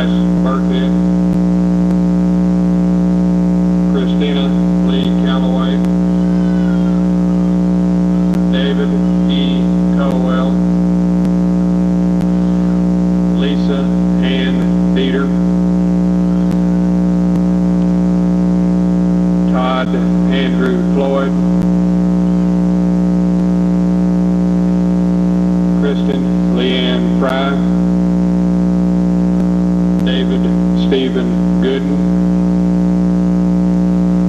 Price Burkhead, Christina Lee Calloway, David E. Colwell, Lisa Ann Dieter, Todd Andrew Floyd, Kristen Leanne Fry, David Stephen Gooden,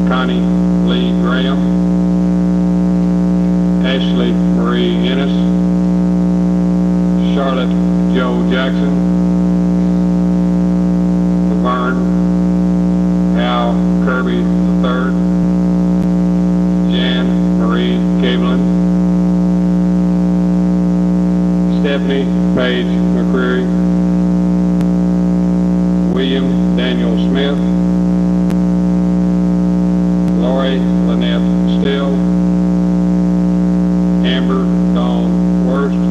Connie Lee Graham, Ashley Marie Ennis, Charlotte Joe Jackson, Laverne Hal Kirby III, Jan Marie Cleveland, Stephanie Paige McCreary, William Daniel Smith, Lori Lynette Still, Amber Dawn Worst,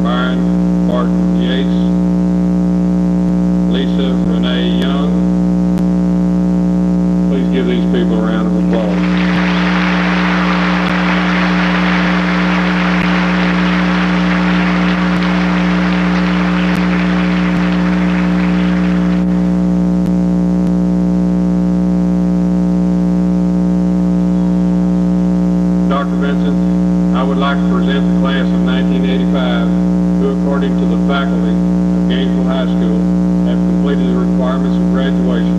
Byron Barton Yates, Lisa Renee Young. Please give these people a round of applause. Dr. Vincent, I would like to present the class of 1985 who, according to the faculty of Gainesville High School, have completed the requirements of graduation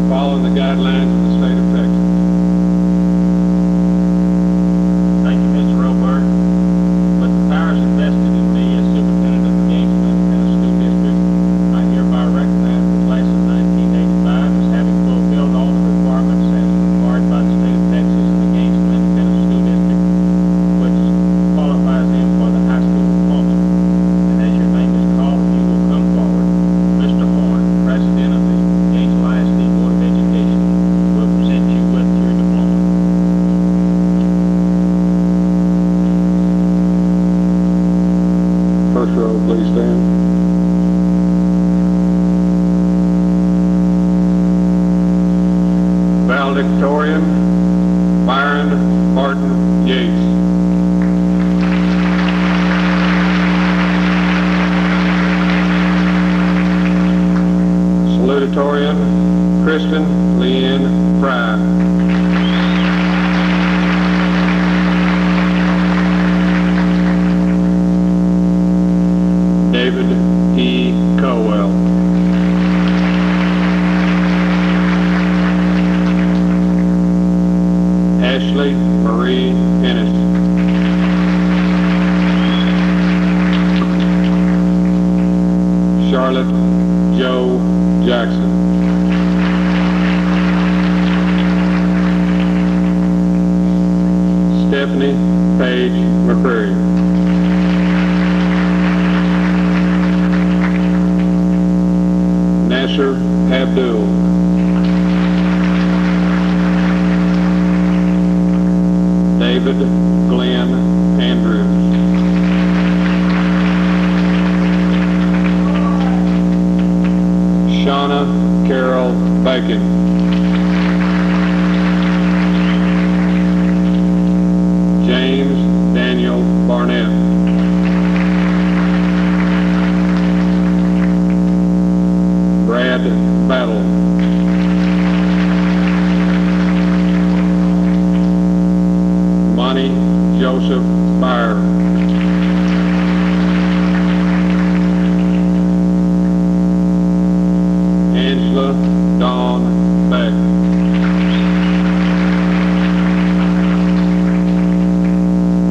following the guidelines of the state of Texas. Thank you, Mr. Roberg. With the powers invested in me as superintendent of the Gainesville Independent School District, I hereby recognize the class of 1985 as having fulfilled all the requirements as required by the state of Texas and the Gainesville Independent School District, which qualifies them for the high school diploma. And as your name is called, you will come forward. Mr. Horn, President of the Gainesville ISD Board of Education, will present you with your diploma. First row, please stand. Valedictorian, Byron Martin Yates. Salutatorian, Kristen Leanne Fry. David E. Colwell. Ashley Marie Ennis. Charlotte Joe Jackson. Stephanie Paige McCreary. Nasser Abdul. David Glenn Andrews. Shauna Carol Bacon. James Daniel Barnett. Brad Battle. Monty Joseph Byer. Angela Dawn Beck.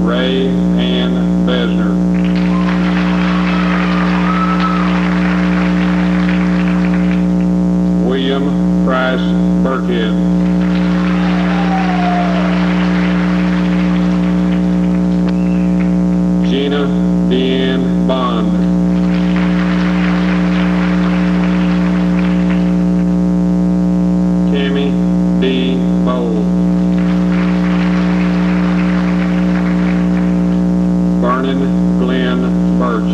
Ray Ann Besner. William Price Burkhead. Gina Deanne Bond. Tammy D. Bowl. Vernon Glenn Birch.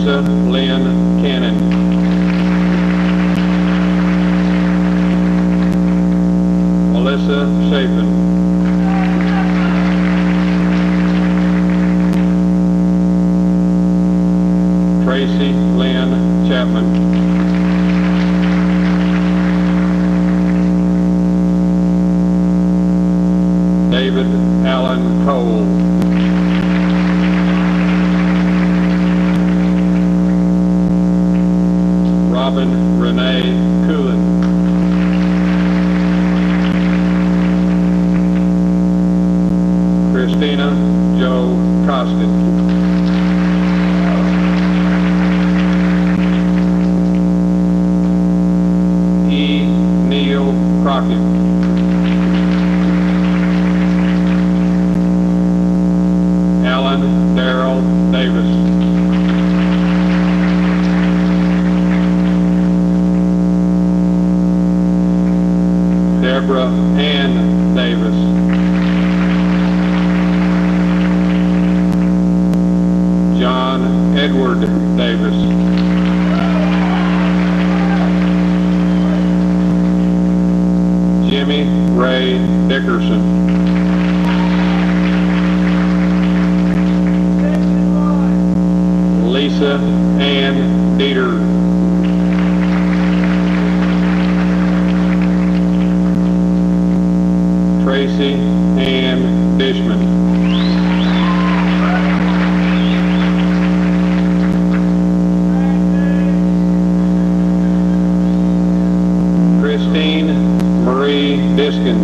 Teresa Lynn Cannon. Melissa Chapin. Tracy Lynn Chapman. David Allen Cole. Robin Renee Coolin. Christina Joe Costin. E. Neil Crockett. Alan Darrell Davis. Deborah Ann Davis. John Edward Davis. Jimmy Ray Dickerson. Lisa Ann Dieter. Tracy Ann Dishman. Christine Marie Diskin.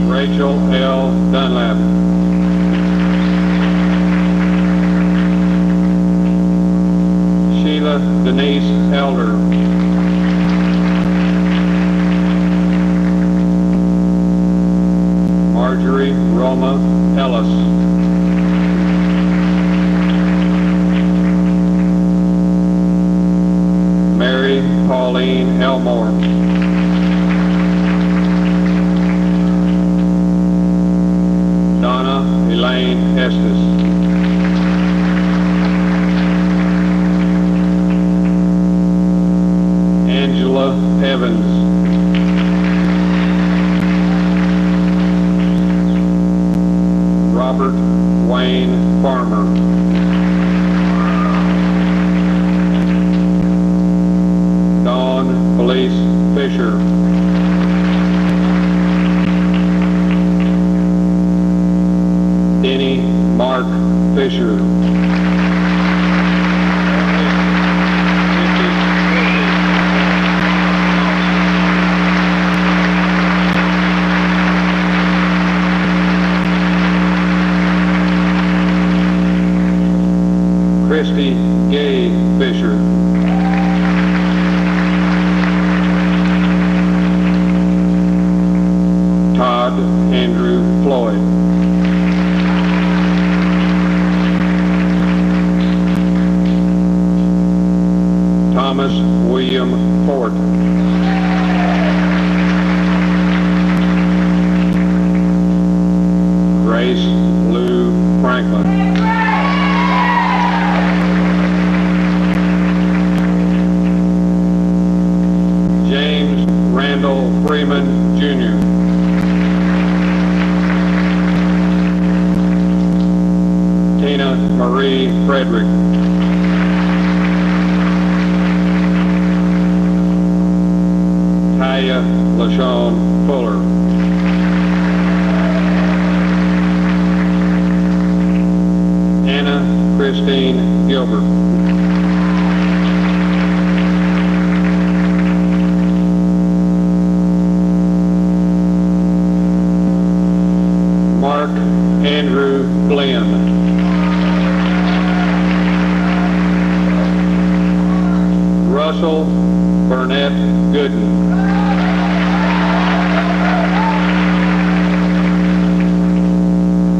Rachel L. Dunlap. Sheila Denise Elder. Marjorie Roma Ellis. Mary Pauline Elmore. Donna Elaine Estes. Angela Evans. Robert Wayne Farmer. Dawn Felice Fisher. Denny Mark Fisher. Christy Gay Fisher. Todd Andrew Floyd. Thomas William Fort. Grace Lou Franklin. James Randall Freeman Jr. Tina Marie Frederick. Taya LaShawn Fuller. Anna Christine Gilbert. Mark Andrew Glenn. Russell Burnett Gooden.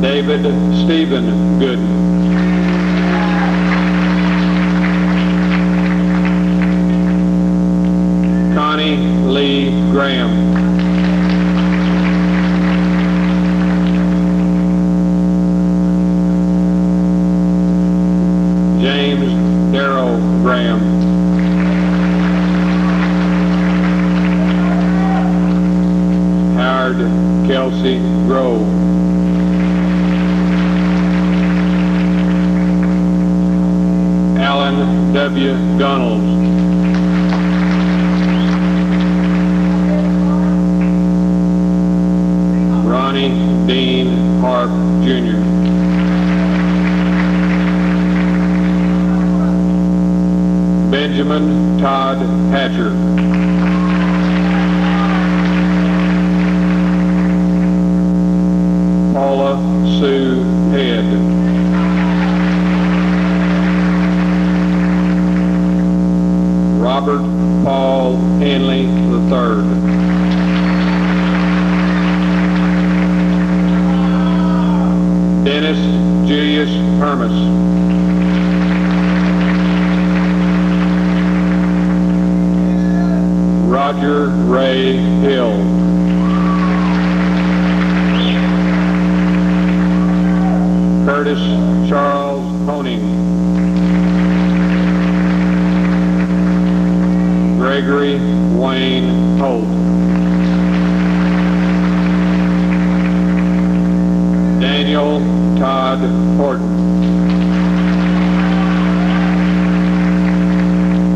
David Stephen Gooden. Connie Lee Graham. Gunnels. Ronnie Dean Harp, Jr. Benjamin Todd Hatcher. Paula Sue Head. Robert Paul Henley III. Dennis Julius Hermes. Roger Ray Hill. Curtis Charles Honing. Gregory Wayne Holt. Daniel Todd Horton.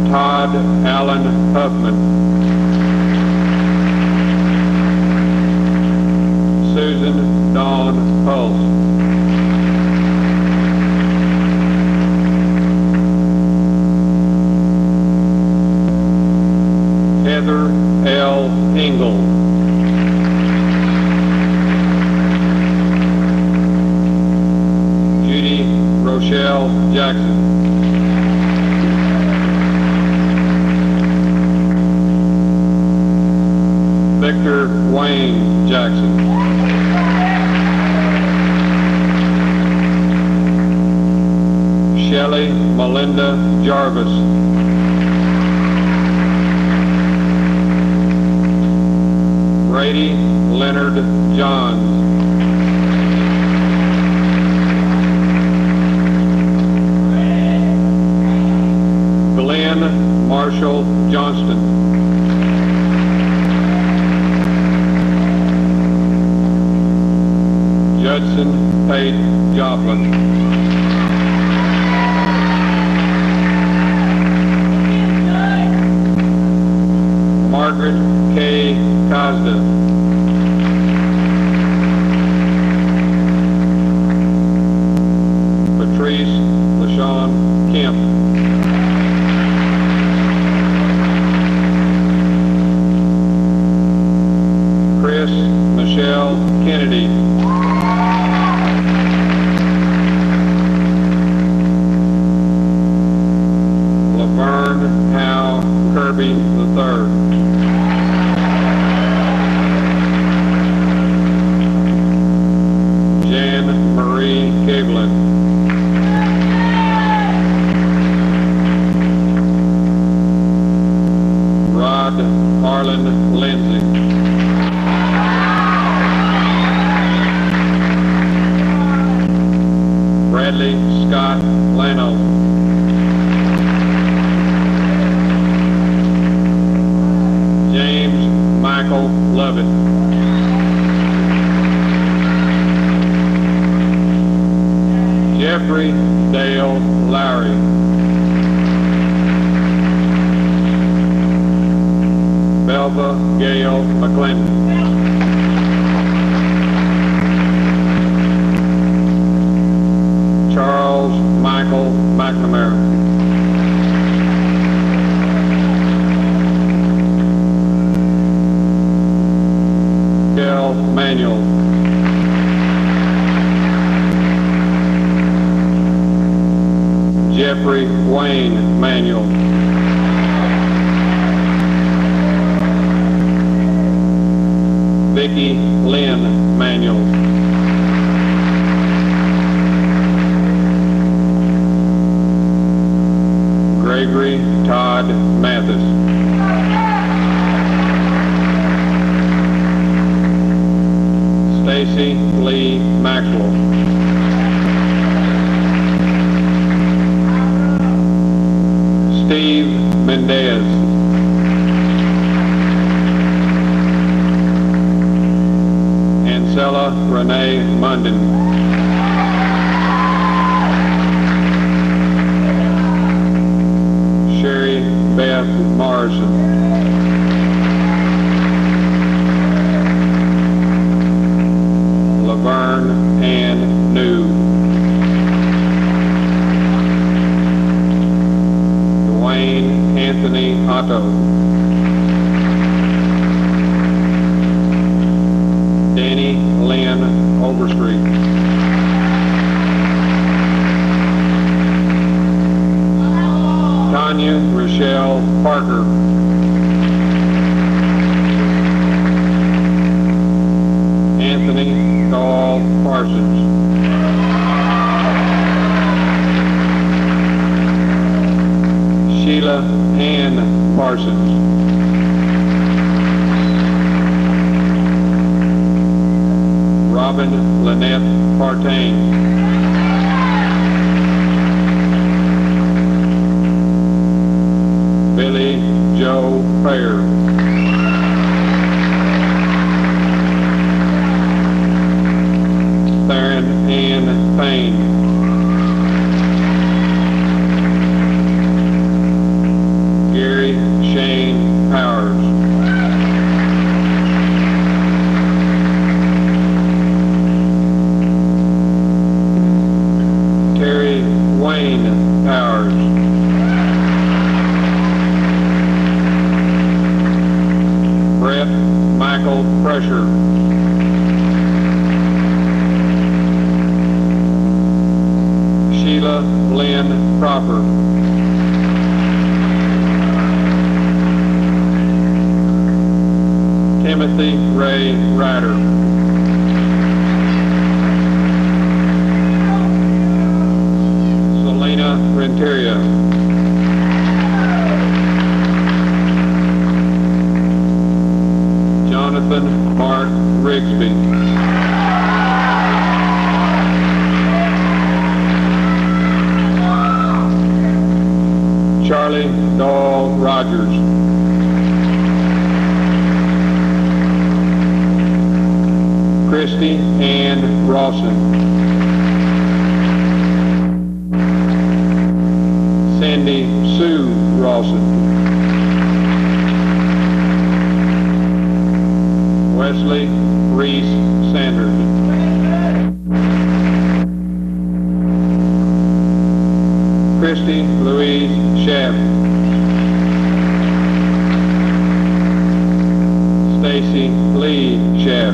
Todd Allen Huffman. Susan Dawn Pulse. Heather L. Engel. Judy Rochelle Jackson. Victor Wayne Jackson. Shelley Melinda Jarvis. Brady Leonard Johns. Glenn Marshall Johnston. Judson Pate Joplin. Margaret K. Cosda. Patrice LaShawn Kemp. Chris Michelle Kennedy. Laverne Howe Kirby III. Jan Marie Gablin. Rod Harlan Lindsay. Bradley Scott Lano. James Michael Lovett. Jeffrey Dale Lowry. Belva Gail McClendon. Charles Michael McNamara. Kel Manuel. Jeffrey Wayne Manuel. Vicki Lynn Manuel. Gregory Todd Mathis. Stacy Lee Maxwell. Steve Mendez. Ancella Renee Munden. Sherry Ann New. Dwayne Anthony Otto. Danny Lynn Overstreet. Tanya Rochelle Parker. Anthony Dahl Parsons. Sheila Ann Parsons. Robin Lynette Partain. Billy Joe Fair. Theron Ann Payne. Gary Shane Powers. Terry Wayne Powers. Brett Michael Pressure. Sheila Lynn Cropper. Timothy Ray Ryder. Selena Renteria. Jonathan Mark Rigsby. Charlie Dahl Rogers. Christy Ann Rawson. Sandy Sue Rawson. Wesley Reese Sanders. Christy Louise Schaff. Stacy Lee Schaff.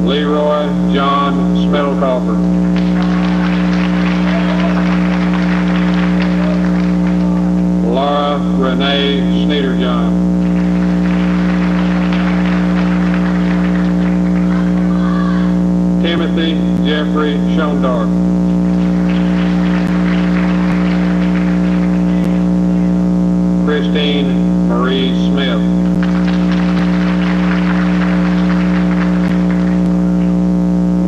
Leroy John Smettlecoffer. Laura Renee Sneederjohn. Timothy Jeffrey Schondorf. Christine Marie Smith.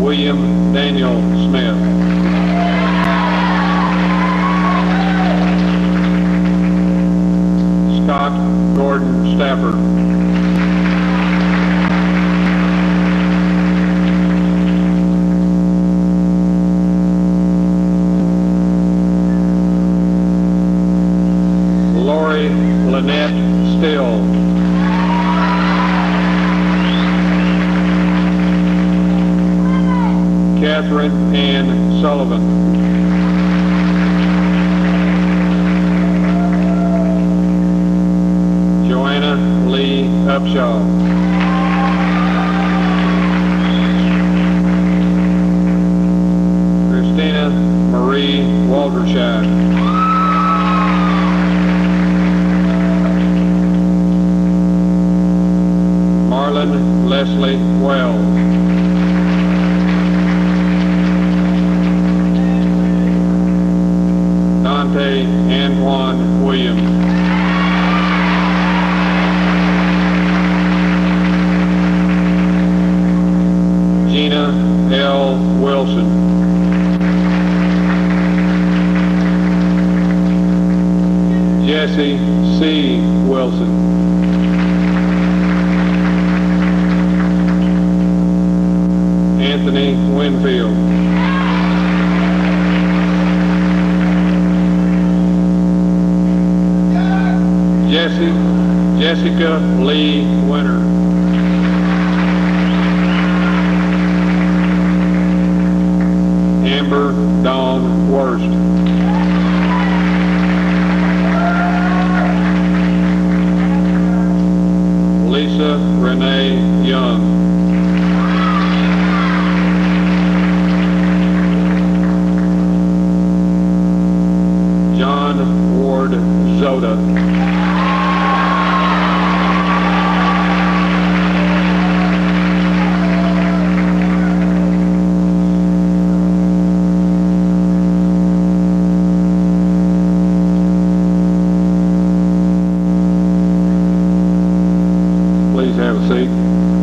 William Daniel Smith. Scott Gordon Stafford. Lori Lynette Still. Catherine Ann Sullivan. Joanna Lee Upshaw. Christina Marie Walterscheid. Marlon Leslie Wells. Dante Antoine Williams. Gina L. Wilson. Jesse C. Wilson. Young. John Ward Zoda. Please have a seat.